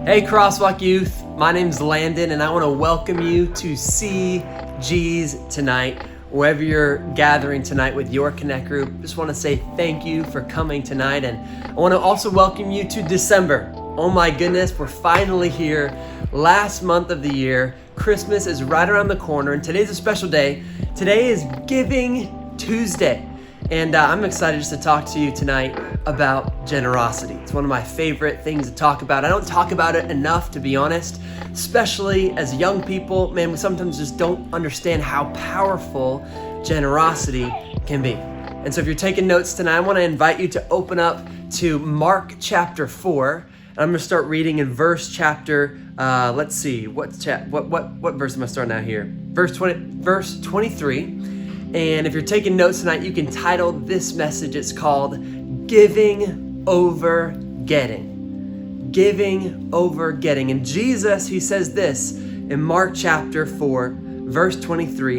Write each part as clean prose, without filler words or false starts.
Hey CrossWalk Youth, my name's Landon and I want to welcome you to CG's tonight. Wherever you're gathering tonight with your Connect group, just want to say thank you for coming tonight, and I want to also welcome you to December. Oh my goodness, we're finally here. Last month of the year, Christmas is right around the corner, and today's a special day. Today is Giving Tuesday. And I'm excited just to talk to you tonight about generosity. It's one of my favorite things to talk about. I don't talk about it enough, to be honest, especially as young people. Man, we sometimes just don't understand how powerful generosity can be. And so if you're taking notes tonight, I want to invite you to open up to Mark chapter 4. And I'm going to start reading in verse chapter, let's see, what verse am I starting out here? Verse 23. And if you're taking notes tonight, you can title this message, it's called Giving Over Getting. Giving Over Getting. And Jesus, he says this in Mark chapter 4, verse 23.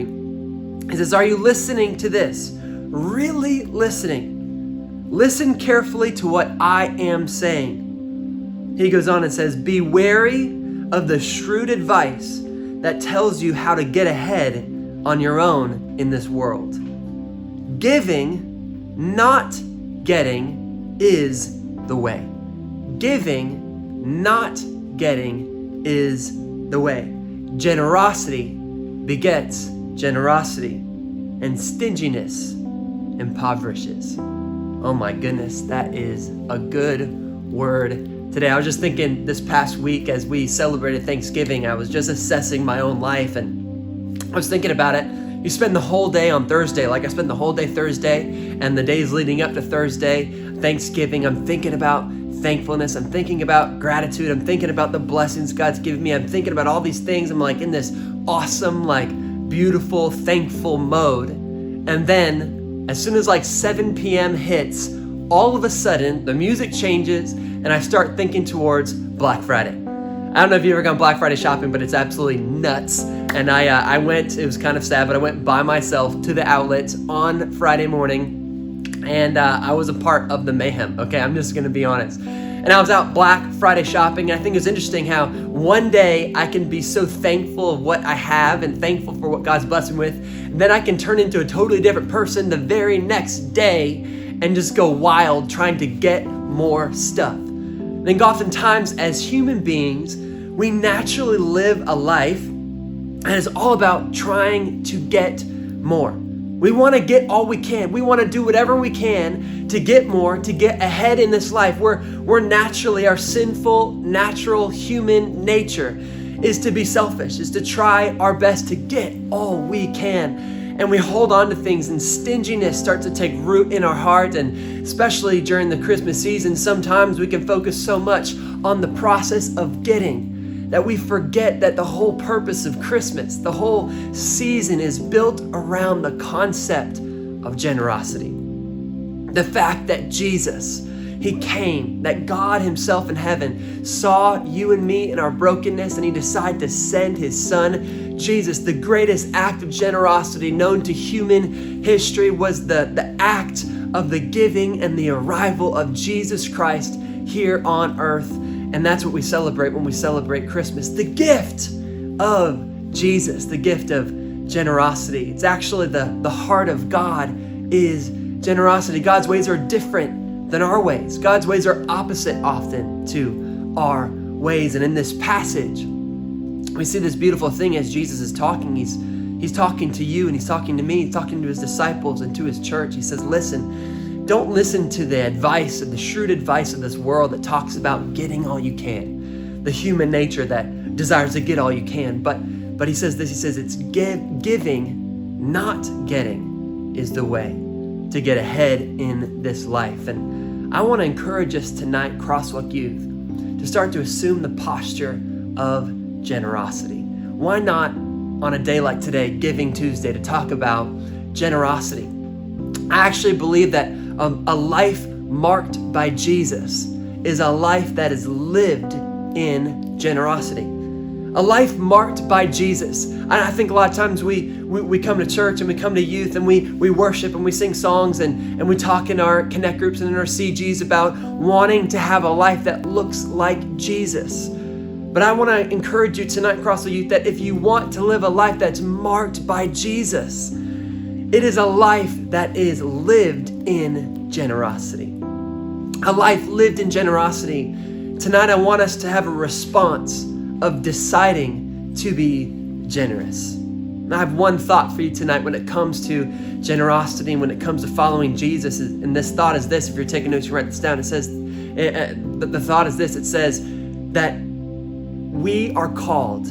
He says, are you listening to this? Really listening? Listen carefully to what I am saying. He goes on and says, be wary of the shrewd advice that tells you how to get ahead on your own in this world. Giving, not getting, is the way. Giving, not getting, is the way. Generosity begets generosity, and stinginess impoverishes. Oh my goodness, that is a good word today. I was just thinking this past week as we celebrated Thanksgiving, I was just assessing my own life, and I was thinking about it. You spend the whole day on Thursday, like I spent the whole day Thursday and the days leading up to Thursday, Thanksgiving. I'm thinking about thankfulness. I'm thinking about gratitude. I'm thinking about the blessings God's given me. I'm thinking about all these things. I'm like in this awesome, like beautiful, thankful mode. And then as soon as like 7 p.m. hits, all of a sudden the music changes and I start thinking towards Black Friday. I don't know if you've ever gone Black Friday shopping, but it's absolutely nuts. And I went, it was kind of sad, but I went by myself to the outlets on Friday morning, and I was a part of the mayhem, okay? I'm just gonna be honest. And I was out Black Friday shopping, and I think it's interesting how one day I can be so thankful of what I have and thankful for what God's blessed me with, and then I can turn into a totally different person the very next day and just go wild trying to get more stuff. I think oftentimes as human beings, we naturally live a life and it's all about trying to get more. We want to get all we can. We want to do whatever we can to get more, to get ahead in this life. We're naturally, our sinful, natural human nature is to be selfish, is to try our best to get all we can. And we hold on to things, and stinginess starts to take root in our heart. And especially during the Christmas season, sometimes we can focus so much on the process of getting that we forget that the whole purpose of Christmas, the whole season, is built around the concept of generosity. The fact that Jesus, he came, that God himself in heaven saw you and me in our brokenness, and he decided to send his son, Jesus. The greatest act of generosity known to human history was the act of the giving and the arrival of Jesus Christ here on earth. And that's what we celebrate when we celebrate Christmas. The gift of Jesus, the gift of generosity. It's actually the heart of God is generosity. God's ways are different than our ways. God's ways are opposite often to our ways. And in this passage, we see this beautiful thing as Jesus is talking. He's talking to you and he's talking to me. He's talking to his disciples and to his church. He says, listen, don't listen to the advice and the shrewd advice of this world that talks about getting all you can. The human nature that desires to get all you can. But he says this, he says it's giving, not getting is the way to get ahead in this life. And I want to encourage us tonight, CrossWalk Youth, to start to assume the posture of generosity. Why not on a day like today, Giving Tuesday, to talk about generosity? I actually believe that a life marked by Jesus is a life that is lived in generosity. A life marked by Jesus. And I think a lot of times we come to church and we come to youth and we worship and we sing songs and we talk in our Connect groups and in our CGs about wanting to have a life that looks like Jesus. But I want to encourage you tonight, CrossWalk Youth, that if you want to live a life that's marked by Jesus, it is a life that is lived in generosity. A life lived in generosity. Tonight, I want us to have a response of deciding to be generous. And I have one thought for you tonight when it comes to generosity and when it comes to following Jesus. And this thought is this. If you're taking notes, you write this down. It says, the thought is this. It says that we are called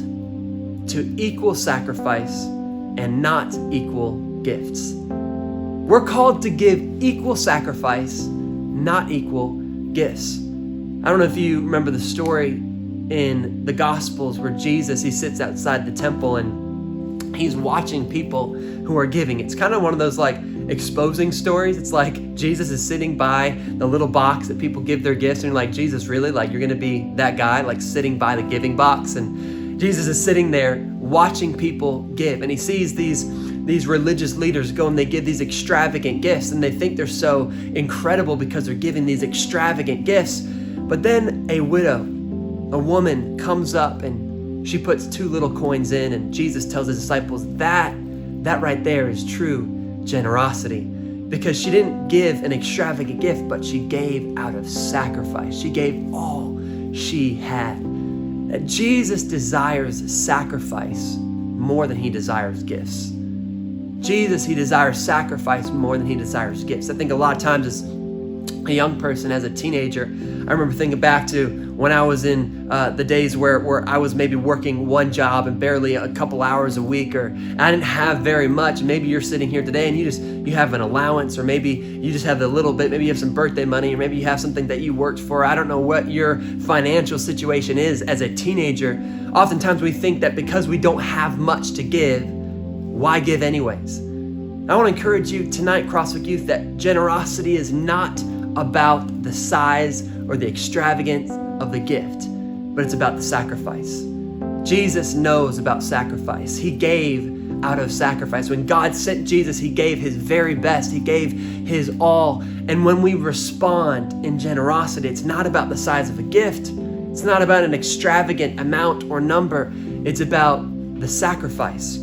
to equal sacrifice and not equal gifts. We're called to give equal sacrifice, not equal gifts. I don't know if you remember the story in the Gospels where Jesus, he sits outside the temple and he's watching people who are giving. It's kind of one of those like exposing stories. It's like Jesus is sitting by the little box that people give their gifts, and you're like, Jesus, really? Like, you're going to be that guy, like sitting by the giving box? And Jesus is sitting there watching people give, and he sees these religious leaders go and they give these extravagant gifts, and they think they're so incredible because they're giving these extravagant gifts. But then a widow, a woman, comes up and she puts 2 little coins in, and Jesus tells his disciples that right there is true generosity, because she didn't give an extravagant gift, but she gave out of sacrifice. She gave all she had. That Jesus desires sacrifice more than he desires gifts. Jesus, he desires sacrifice more than he desires gifts. I think a lot of times as a young person, as a teenager, I remember thinking back to when I was in the days where I was maybe working one job and barely a couple hours a week, or I didn't have very much. Maybe you're sitting here today and you have an allowance, or maybe you just have a little bit. Maybe you have some birthday money, or maybe you have something that you worked for. I don't know what your financial situation is as a teenager. Oftentimes we think that because we don't have much to give, why give anyways? I want to encourage you tonight, CrossWalk Youth, that generosity is not about the size or the extravagance of the gift, but it's about the sacrifice. Jesus knows about sacrifice. He gave out of sacrifice. When God sent Jesus, he gave his very best. He gave his all. And when we respond in generosity, it's not about the size of a gift. It's not about an extravagant amount or number. It's about the sacrifice.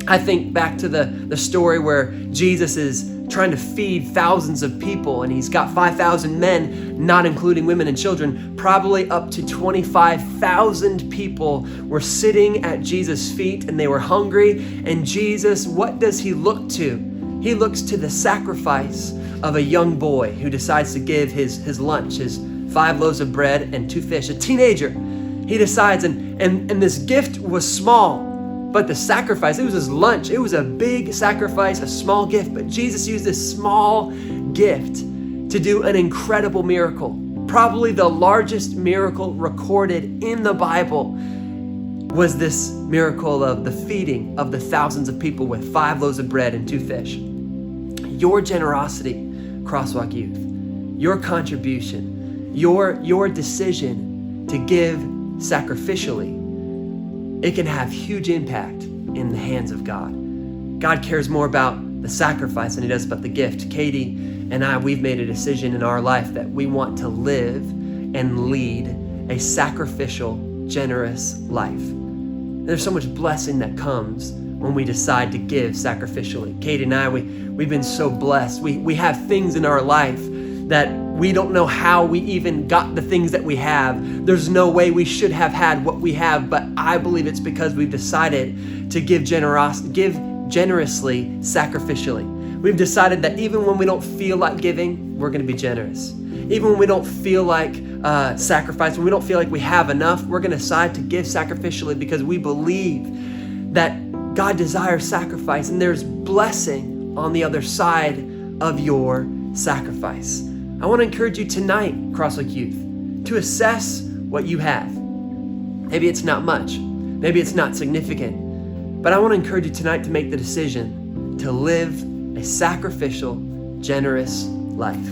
I think back to the story where Jesus is trying to feed thousands of people, and he's got 5,000 men, not including women and children. Probably up to 25,000 people were sitting at Jesus' feet, and they were hungry. And Jesus, what does he look to? He looks to the sacrifice of a young boy who decides to give his lunch, his 5 loaves of bread and 2 fish, a teenager. He decides, and this gift was small, but the sacrifice, it was his lunch. It was a big sacrifice, a small gift. But Jesus used this small gift to do an incredible miracle. Probably the largest miracle recorded in the Bible was this miracle of the feeding of the thousands of people with 5 loaves of bread and 2 fish. Your generosity, CrossWalk Youth, your contribution, your decision to give sacrificially, it can have huge impact in the hands of God. God cares more about the sacrifice than he does about the gift. Katie and I, we've made a decision in our life that we want to live and lead a sacrificial, generous life. There's so much blessing that comes when we decide to give sacrificially. Katie and I, we've been so blessed. We have things in our life that we don't know how we even got the things that we have. There's no way we should have had what we have, but I believe it's because we've decided to give generously, sacrificially. We've decided that even when we don't feel like giving, we're going to be generous. Even when we don't feel like sacrifice, when we don't feel like we have enough, we're going to decide to give sacrificially because we believe that God desires sacrifice, and there's blessing on the other side of your sacrifice. I want to encourage you tonight, CrossWalk Youth, to assess what you have. Maybe it's not much. Maybe it's not significant. But I want to encourage you tonight to make the decision to live a sacrificial, generous life.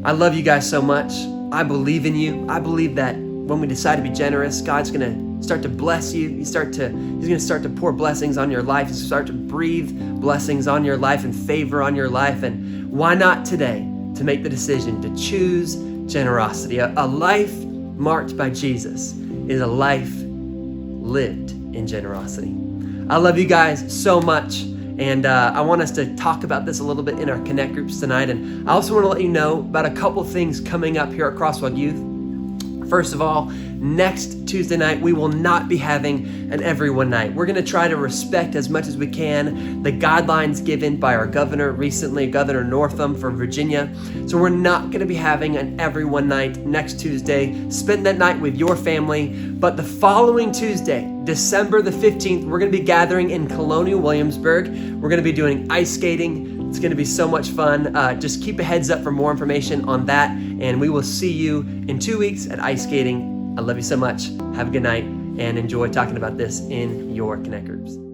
I love you guys so much. I believe in you. I believe that when we decide to be generous, God's going to start to bless you. He's going to start to pour blessings on your life. He's going to start to breathe blessings on your life and favor on your life. And why not today to make the decision to choose generosity, a life marked by Jesus is a life lived in generosity. I love you guys so much. And I want us to talk about this a little bit in our Connect groups tonight. And I also want to let you know about a couple things coming up here at CrossWalk Youth. First of all, next Tuesday night, we will not be having an everyone night. We're going to try to respect as much as we can the guidelines given by our governor recently, Governor Northam for Virginia. So we're not going to be having an everyone night next Tuesday. Spend that night with your family. But the following Tuesday, December the 15th, we're going to be gathering in Colonial Williamsburg. We're going to be doing ice skating. It's going to be so much fun. Just keep a heads up for more information on that. And we will see you in 2 weeks at ice skating. I love you so much. Have a good night and enjoy talking about this in your Connect groups.